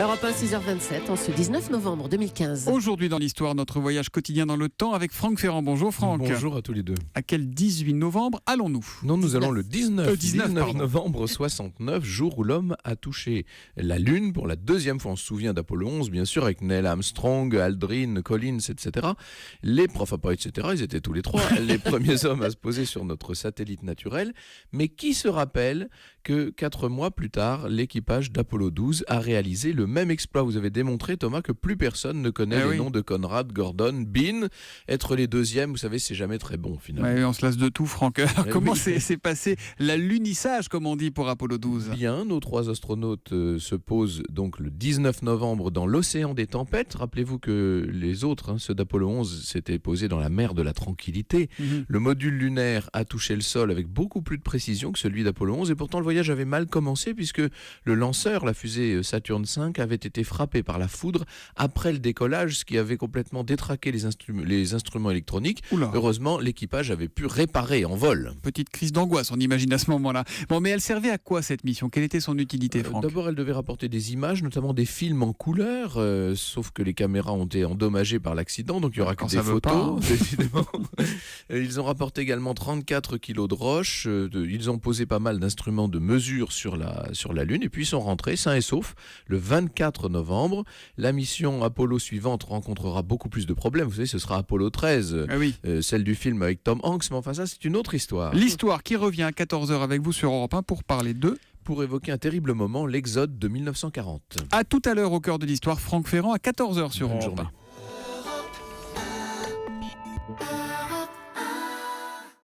Europe 1, 6h27, en ce 19 novembre 2015. Aujourd'hui dans l'histoire, notre voyage quotidien dans le temps avec Franck Ferrand. Bonjour Franck. Bonjour à tous les deux. À quel 18 novembre allons-nous ? Non, nous 19. allons le 19 pardon. novembre 69, jour où l'homme a touché la Lune pour la deuxième fois. On se souvient d'Apollo 11, bien sûr, avec Neil Armstrong, Aldrin, Collins, etc. Les profs, pas etc., ils étaient tous les trois les premiers hommes à se poser sur notre satellite naturel. Mais qui se rappelle que 4 mois plus tard, l'équipage d'Apollo 12 a réalisé le même exploit. Vous avez démontré, Thomas, que plus personne ne connaît les noms de Conrad, Gordon, Bean. Être les deuxièmes, vous savez, c'est jamais très bon, finalement. Ouais, on se lasse de tout, Franck. Alors, comment s'est passé l'alunissage, comme on dit, pour Apollo 12 ? Bien, nos 3 astronautes se posent donc le 19 novembre dans l'océan des tempêtes. Rappelez-vous que les autres, ceux d'Apollo 11, s'étaient posés dans la mer de la tranquillité. Le module lunaire a touché le sol avec beaucoup plus de précision que celui d'Apollo 11. Et pourtant, le voyage avait mal commencé puisque le lanceur, la fusée Saturn V, avait été frappé par la foudre après le décollage, ce qui avait complètement détraqué les instruments électroniques. Oula. Heureusement, l'équipage avait pu réparer en vol. Petite crise d'angoisse, on imagine à ce moment-là. Bon, mais elle servait à quoi cette mission ? Quelle était son utilité, Franck ? D'abord, elle devait rapporter des images, notamment des films en couleur, sauf que les caméras ont été endommagées par l'accident, donc il n'y aura que Quand des ça veut photos, pas. décidément. Ils ont rapporté également 34 kilos de roches, ils ont posé pas mal d'instruments de mesure sur la Lune, et puis ils sont rentrés sains et saufs le 24 novembre. La mission Apollo suivante rencontrera beaucoup plus de problèmes, vous savez, ce sera Apollo 13, Ah oui. celle du film avec Tom Hanks, mais enfin ça c'est une autre histoire. L'histoire qui revient à 14h avec vous sur Europe 1 pour parler de... Pour évoquer un terrible moment, l'exode de 1940. À tout à l'heure au cœur de l'histoire, Franck Ferrand à 14h sur Bonne Europe 1. journée.